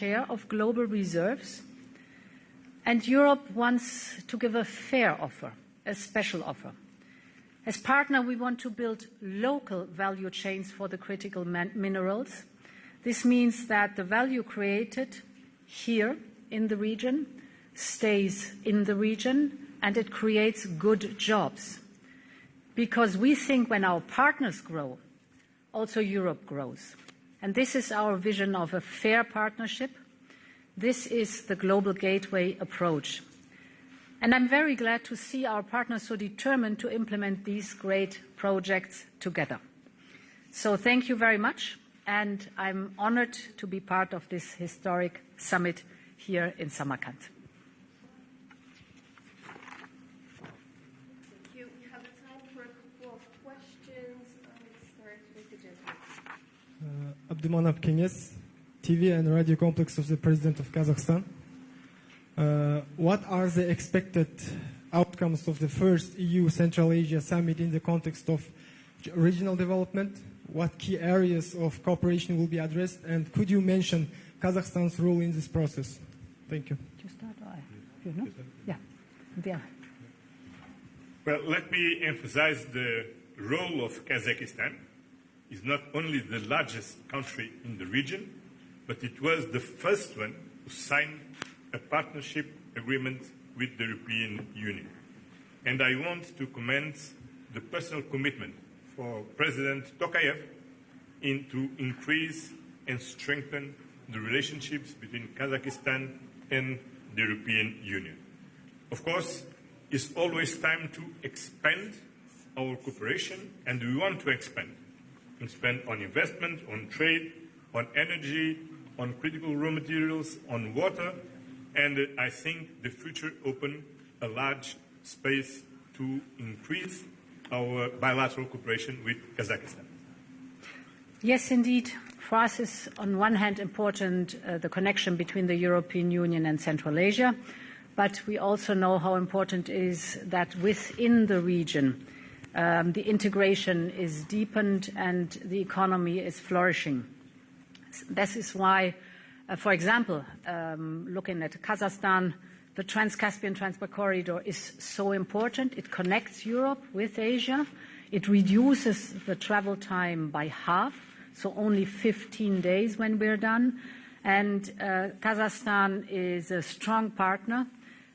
share of global reserves, and Europe wants to give a fair offer, a special offer. As partner, we want to build local value chains for the critical minerals. This means that the value created here in the region stays in the region, and it creates good jobs. Because we think when our partners grow, also Europe grows. And this is our vision of a fair partnership. This is the global gateway approach. And I'm very glad to see our partners so determined to implement these great projects together. So thank you very much, and I'm honored to be part of this historic summit here in Samarkand. Thank you. We have time for a couple of questions. Let's start with the gentleman. Abdulmanap Kenyes, TV and radio complex of the President of Kazakhstan. What are the expected outcomes of the first EU Central Asia Summit in the context of regional development? What key areas of cooperation will be addressed? And could you mention Kazakhstan's role in this process? Thank you. Yeah. Well, let me emphasize the role of Kazakhstan. It's not only the largest country in the region, but it was the first one to sign a partnership agreement with the European Union. And I want to commend the personal commitment for President Tokayev to increase and strengthen the relationships between Kazakhstan and the European Union. Of course, it's always time to expand our cooperation, and we want to expand on investment, on trade, on energy, on critical raw materials, on water, and I think the future opens a large space to increase our bilateral cooperation with Kazakhstan. Yes, indeed. For us, it's on one hand important the connection between the European Union and Central Asia, but we also know how important it is that within the region the integration is deepened and the economy is flourishing. This is why, for example, looking at Kazakhstan, the Trans-Caspian Transport Corridor is so important. It connects Europe with Asia. It reduces the travel time by half, so only 15 days when we're done. And Kazakhstan is a strong partner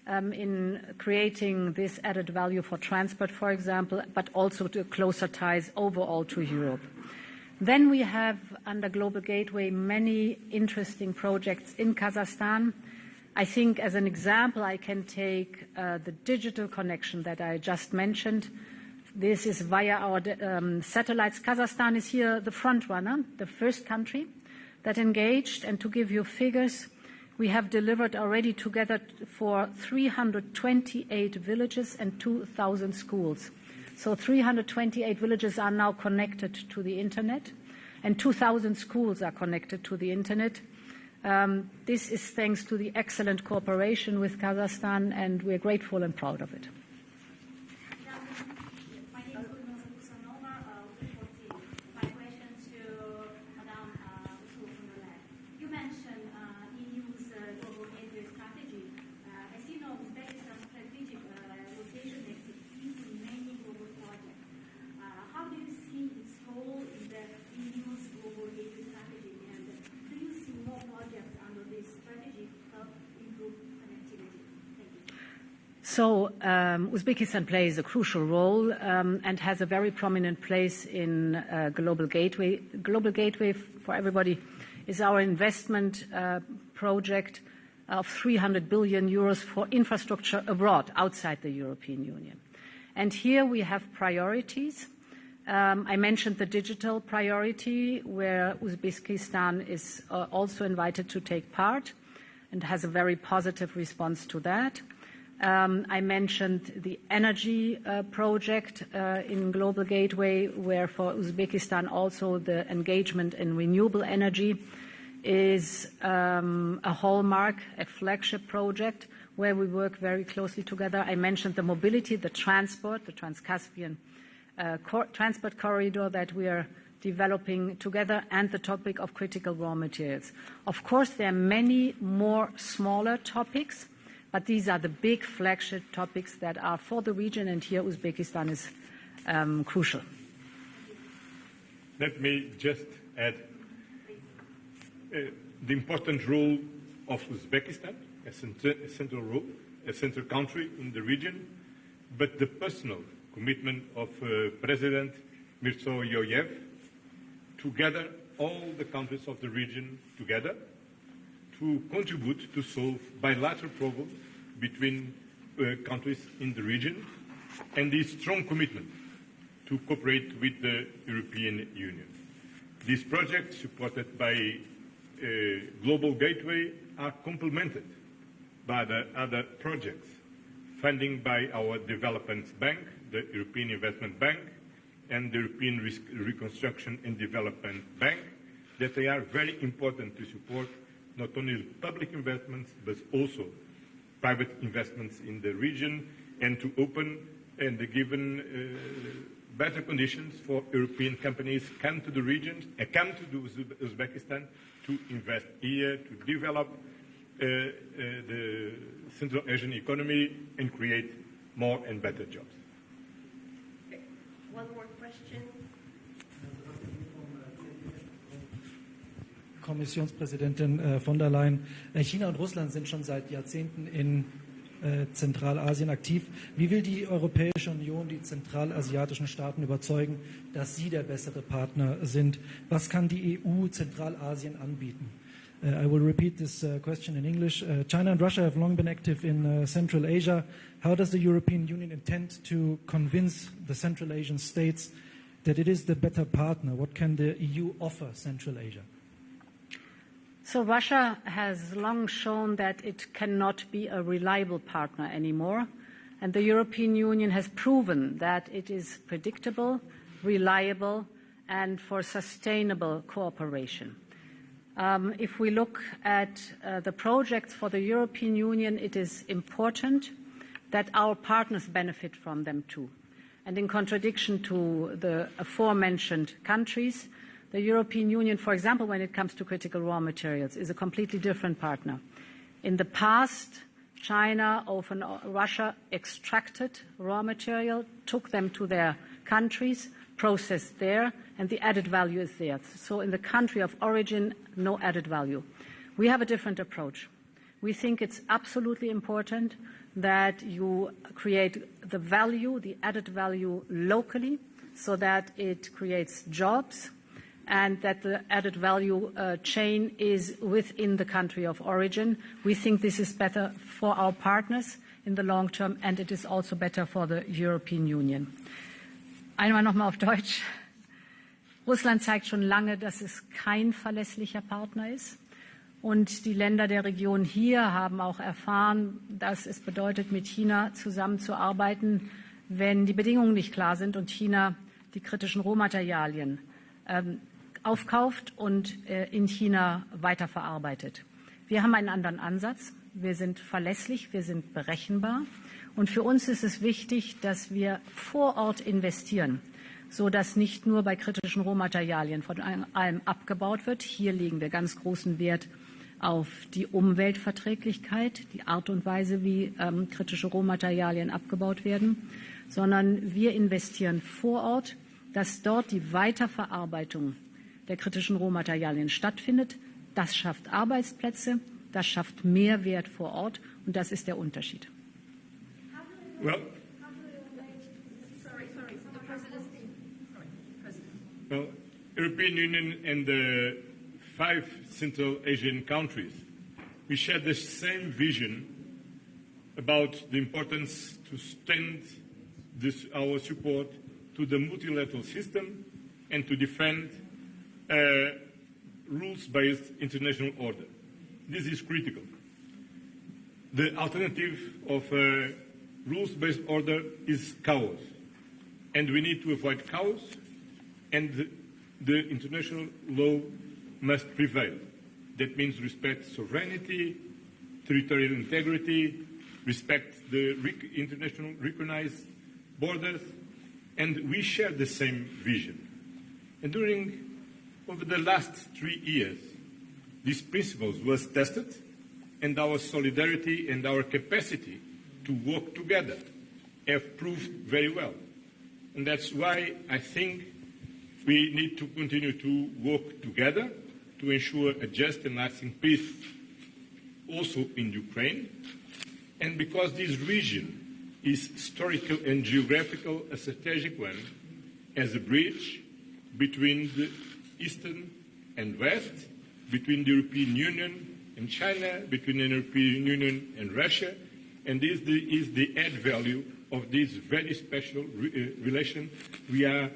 in creating this added value for transport, for example, but also to closer ties overall to Europe. Then we have, under Global Gateway, many interesting projects in Kazakhstan. I think as an example, I can take the digital connection that I just mentioned. This is via our satellites. Kazakhstan is here the front runner, the first country that engaged. And to give you figures, we have delivered already together for 328 villages and 2,000 schools. So 328 villages are now connected to the internet, and 2,000 schools are connected to the internet. This is thanks to the excellent cooperation with Kazakhstan, and we're grateful and proud of it. My name is Ursula Von my question to Madame Ursula Von der Leyen. You mentioned EU's global gateway strategy. As you know, Uzbekistan's strategic location makes it easy in many global projects. How do you see its role in the EU's global gateway strategy, and do you see more projects under this strategy to help improve connectivity? Thank you. So Uzbekistan plays a crucial role and has a very prominent place in Global Gateway. Global Gateway, for everybody, is our investment project of 300 billion euros for infrastructure abroad, outside the European Union. And here we have priorities. I mentioned the digital priority, where Uzbekistan is also invited to take part and has a very positive response to that. I mentioned the energy project in Global Gateway, where for Uzbekistan also the engagement in renewable energy is a hallmark, a flagship project where we work very closely together. I mentioned the mobility, the transport, the Trans-Caspian transport corridor that we are developing together, and the topic of critical raw materials. Of course, there are many more smaller topics, but these are the big flagship topics that are for the region, and here Uzbekistan is crucial. Let me just add the important role of Uzbekistan, a central role, a central country in the region, but the personal commitment of President Mirziyoyev to gather all the countries of the region together to contribute to solve bilateral problems between countries in the region, and the strong commitment to cooperate with the European Union. These projects, supported by Global Gateway, are complemented by the other projects, funding by our development bank, the European Investment Bank, and the European Reconstruction and Development Bank, that they are very important to support not only public investments, but also private investments in the region, and to open and given better conditions for European companies come to the region, come to Uzbekistan to invest here, to develop the Central Asian economy and create more and better jobs. Okay. One more question. Kommissionspräsidentin von der Leyen. China und Russland sind schon seit Jahrzehnten in Zentralasien aktiv. Wie will die Europäische Union die zentralasiatischen Staaten überzeugen, dass sie der bessere Partner sind? Was kann die EU Zentralasien anbieten? I will repeat this question in English. China and Russia have long been active in Central Asia. How does the European Union intend to convince the Central Asian states that it is the better partner? What can the EU offer Central Asia? So Russia has long shown that it cannot be a reliable partner anymore, and the European Union has proven that it is predictable, reliable, and for sustainable cooperation. If we look at the projects for the European Union, it is important that our partners benefit from them too. And in contradiction to the aforementioned countries, the European Union, for example, when it comes to critical raw materials, is a completely different partner. In the past, China, often Russia, extracted raw material, took them to their countries, processed there, and the added value is there. So in the country of origin, no added value. We have a different approach. We think it's absolutely important that you create the value, the added value locally, so that it creates jobs, and that the added value chain is within the country of origin. We think this is better for our partners in the long term, and it is also better for the European Union. Einmal nochmal auf Deutsch. Russland zeigt schon lange, dass es kein verlässlicher Partner ist. Und die Länder der Region hier haben auch erfahren, dass es bedeutet, mit China zusammenzuarbeiten, wenn die Bedingungen nicht klar sind und China die kritischen Rohmaterialien aufkauft und in China weiterverarbeitet. Wir haben einen anderen Ansatz. Wir sind verlässlich, wir sind berechenbar. Und für uns ist es wichtig, dass wir vor Ort investieren, sodass nicht nur bei kritischen Rohmaterialien von allem abgebaut wird. Hier legen wir ganz großen Wert auf die Umweltverträglichkeit, die Art und Weise, wie kritische Rohmaterialien abgebaut werden, sondern wir investieren vor Ort, dass dort die Weiterverarbeitung der kritischen Rohmaterialien stattfindet. Das schafft Arbeitsplätze, das schafft Mehrwert vor Ort, und das ist der Unterschied. Well, European Union and the 5 Central Asian countries, we share the same vision about the importance to extend our support to the multilateral system and to defend rules-based international order. This is critical. The alternative of rules-based order is chaos, and we need to avoid chaos, and the international law must prevail. That means respect sovereignty, territorial integrity, respect the international recognized borders, and we share the same vision. And over the last 3 years, these principles was tested, and our solidarity and our capacity to work together have proved very well. And that's why I think we need to continue to work together to ensure a just and lasting peace also in Ukraine. And because this region is historical and geographical, a strategic one, as a bridge between the Eastern and West, between the European Union and China, between the European Union and Russia, and this is the add value of this very special relation we are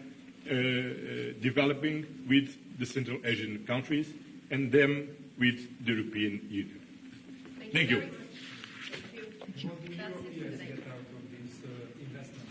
developing with the Central Asian countries and them with the European Union. Thank you. What do Europeans get out of this investment